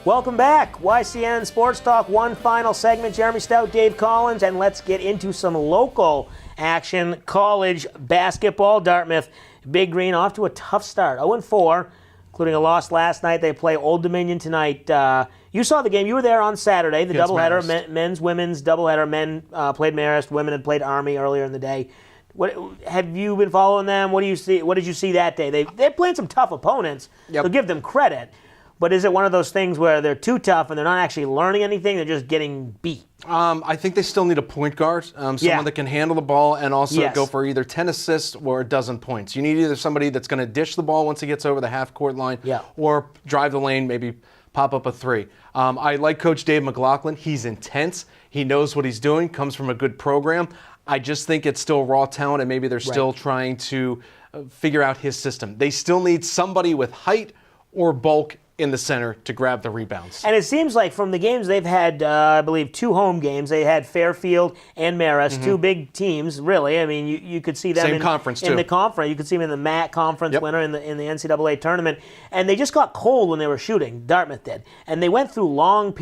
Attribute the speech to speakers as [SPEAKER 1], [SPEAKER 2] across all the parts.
[SPEAKER 1] Welcome back. YCN Sports Talk, one final segment. Jeremy Stout, Dave Collins, and let's get into some local action. College basketball. Dartmouth Big Green off to a tough start. 0-4, including a loss last night. They play Old Dominion tonight. You saw the game. You were there on Saturday, the doubleheader, men's, women's doubleheader. Men played Marist, women had played Army earlier in the day. What have you been following them? What do you see? What did you see that day? They're playing some tough opponents. Yep. So give them credit. But is it one of those things where they're too tough and they're not actually learning anything? They're just getting beat.
[SPEAKER 2] I think they still need a point guard, someone that can handle the ball and also go for either 10 assists or a dozen points. You need either somebody that's going to dish the ball once he gets over the half-court line or drive the lane, maybe pop up a three. I like Coach Dave McLaughlin. He's intense. He knows what he's doing, comes from a good program. I just think it's still raw talent, and maybe they're still trying to figure out his system. They still need somebody with height or bulk in the center to grab the rebounds.
[SPEAKER 1] And it seems like from the games they've had, I believe, 2 home games. They had Fairfield and Marist, 2 big teams, really. I mean, you could see them in the conference. You could see them in the MAC conference winner in the NCAA tournament. And they just got cold when they were shooting. Dartmouth did. And they went through long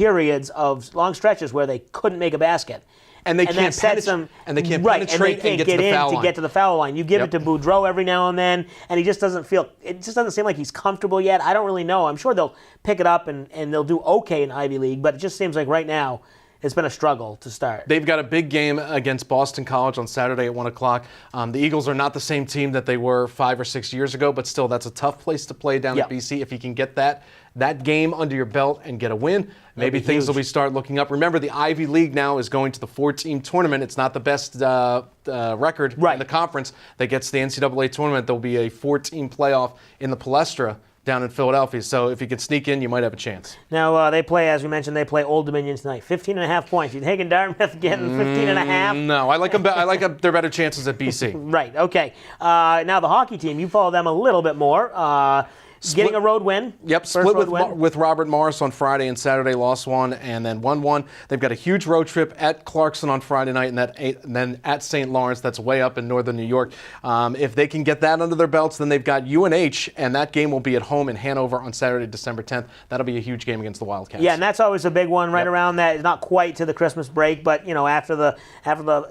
[SPEAKER 1] stretches where they couldn't make a basket.
[SPEAKER 2] And they can't penetrate and get to
[SPEAKER 1] the foul line. You give it to Boudreau every now and then, and he just doesn't seem like he's comfortable yet. I don't really know. I'm sure they'll pick it up and they'll do okay in Ivy League, but it just seems like right now it's been a struggle to start.
[SPEAKER 2] They've got a big game against Boston College on Saturday at 1 o'clock. The Eagles are not the same team that they were 5 or 6 years ago, but still that's a tough place to play down at BC. If you can get that game under your belt and get a win, maybe things will start looking up. Remember, the Ivy League now is going to the 4-team tournament. It's not the best record in the conference that gets to the NCAA tournament. There'll be a 4-team playoff in the Palestra down in Philadelphia. So if you could sneak in, you might have a chance.
[SPEAKER 1] Now, they play, as we mentioned, Old Dominion tonight. 15.5 points. You taking Dartmouth getting 15.5?
[SPEAKER 2] No, I like them. I like their better chances at BC.
[SPEAKER 1] Right, okay. Now, the hockey team, you follow them a little bit more. Getting a road win.
[SPEAKER 2] Yep, split with Robert Morris on Friday and Saturday, lost one, and then won one. They've got a huge road trip at Clarkson on Friday night, and then at St. Lawrence. That's way up in northern New York. If they can get that under their belts, then they've got UNH, and that game will be at home in Hanover on Saturday, December 10th. That'll be a huge game against the Wildcats.
[SPEAKER 1] Yeah, and that's always a big one right around that. Not quite to the Christmas break, but after the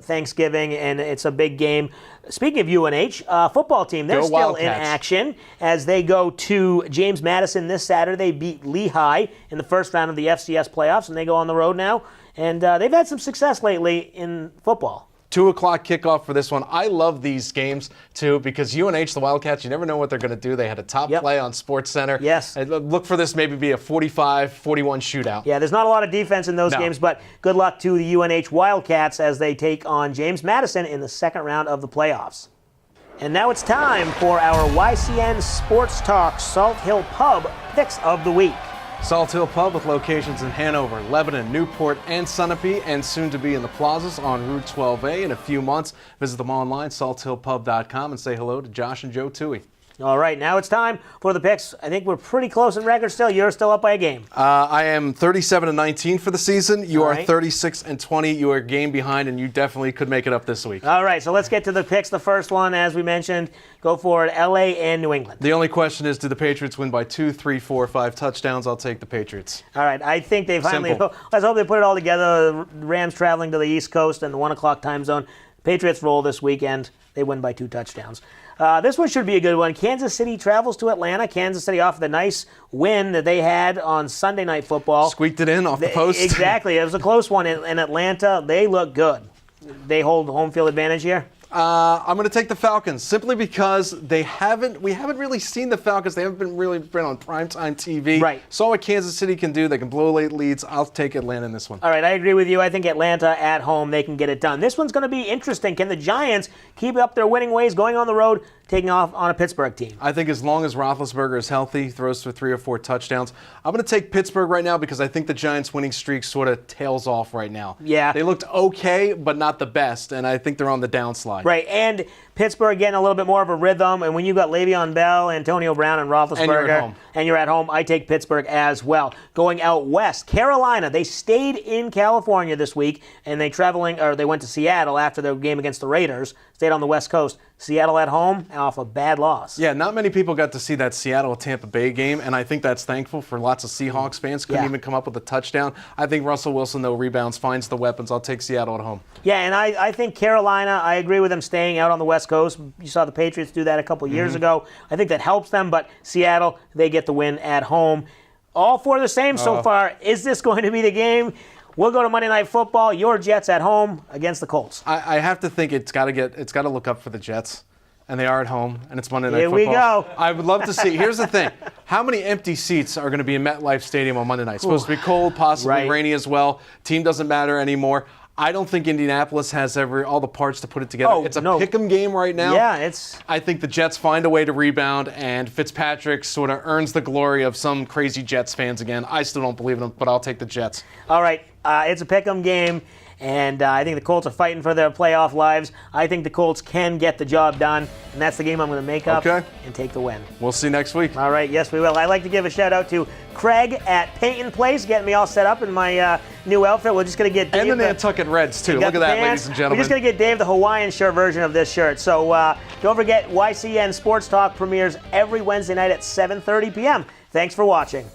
[SPEAKER 1] Thanksgiving, and it's a big game. Speaking of UNH, football team, they're still in action as they go to James Madison this Saturday. They beat Lehigh in the first round of the FCS playoffs, and they go on the road now. And they've had some success lately in football.
[SPEAKER 2] 2 o'clock kickoff for this one. I love these games, too, because UNH, the Wildcats, you never know what they're going to do. They had a top play on SportsCenter.
[SPEAKER 1] Yes.
[SPEAKER 2] Look for this maybe be a 45-41 shootout.
[SPEAKER 1] Yeah, there's not a lot of defense in those games, but good luck to the UNH Wildcats as they take on James Madison in the second round of the playoffs. And now it's time for our YCN Sports Talk Salt Hill Pub Picks of the Week.
[SPEAKER 2] Salt Hill Pub with locations in Hanover, Lebanon, Newport, and Sunapee, and soon to be in the plazas on Route 12A in a few months. Visit them online, salthillpub.com, and say hello to Josh and Joe Toohey.
[SPEAKER 1] All right, now it's time for the picks. I think we're pretty close in record still. You're still up by a game.
[SPEAKER 2] I am 37-19 for the season. You are 36-20. You are a game behind, and you definitely could make it up this week.
[SPEAKER 1] All right, so let's get to the picks. The first one, as we mentioned, go for it, LA and New England.
[SPEAKER 2] The only question is, do the Patriots win by 2, 3, 4, 5 touchdowns? I'll take the Patriots.
[SPEAKER 1] All right, I think they finally, let's hope they put it all together. The Rams traveling to the East Coast and the 1 o'clock time zone. Patriots roll this weekend. They win by 2 touchdowns. This one should be a good one. Kansas City travels to Atlanta. Kansas City off the nice win that they had on Sunday Night Football.
[SPEAKER 2] Squeaked it in off the post.
[SPEAKER 1] Exactly. It was a close one in Atlanta. They look good. They hold home field advantage here.
[SPEAKER 2] I'm going to take the Falcons simply because we haven't really seen the Falcons. They haven't really been on primetime TV.
[SPEAKER 1] Right.
[SPEAKER 2] Saw what Kansas City can do. They can blow late leads. I'll take Atlanta in this one.
[SPEAKER 1] All right, I agree with you. I think Atlanta at home, they can get it done. This one's going to be interesting. Can the Giants keep up their winning ways going on the road, taking off on a Pittsburgh team?
[SPEAKER 2] I think as long as Roethlisberger is healthy, throws for 3 or 4 touchdowns, I'm going to take Pittsburgh right now because I think the Giants' winning streak sort of tails off right now.
[SPEAKER 1] Yeah.
[SPEAKER 2] They looked okay, but not the best, and I think they're on the downslide.
[SPEAKER 1] Right, and Pittsburgh getting a little bit more of a rhythm, and when you've got Le'Veon Bell, Antonio Brown, and Roethlisberger, and you're at home, I take Pittsburgh as well. Going out west, Carolina, they stayed in California this week, and they went to Seattle after the game against the Raiders, stayed on the West Coast. Seattle at home off a bad loss.
[SPEAKER 2] Yeah, not many people got to see that Seattle-Tampa Bay game, and I think that's thankful for lots of Seahawks fans. Couldn't even come up with a touchdown. I think Russell Wilson, though, rebounds, finds the weapons. I'll take Seattle at home.
[SPEAKER 1] Yeah, and I think Carolina, I agree with them staying out on the West Coast. You saw the Patriots do that a couple years ago. I think that helps them, but Seattle, they get the win at home. All four the same so far. Is this going to be the game? We'll go to Monday Night Football. Your Jets at home against the Colts.
[SPEAKER 2] I have to think it's got to look up for the Jets, and they are at home, and it's Monday Night
[SPEAKER 1] Football. Here we go.
[SPEAKER 2] I would love to see. Here's the thing: how many empty seats are going to be in MetLife Stadium on Monday night? It's supposed to be cold, possibly rainy as well. Team doesn't matter anymore. I don't think Indianapolis has all the parts to put it together. It's a pick'em game right now.
[SPEAKER 1] Yeah,
[SPEAKER 2] I think the Jets find a way to rebound, and Fitzpatrick sort of earns the glory of some crazy Jets fans again. I still don't believe them, but I'll take the Jets.
[SPEAKER 1] All right, it's a pick'em game, and I think the Colts are fighting for their playoff lives. I think the Colts can get the job done, and that's the game I'm going to make up and take the win.
[SPEAKER 2] We'll see next week.
[SPEAKER 1] All right, yes, we will. I'd like to give a shout-out to Craig at Peyton Place, getting me all set up in my new outfit. We're just going to get Dave.
[SPEAKER 2] And the Nantucket Reds, too. Look at that, ladies and gentlemen.
[SPEAKER 1] We're just going to get Dave the Hawaiian shirt version of this shirt. So don't forget, YCN Sports Talk premieres every Wednesday night at 7:30 p.m. Thanks for watching.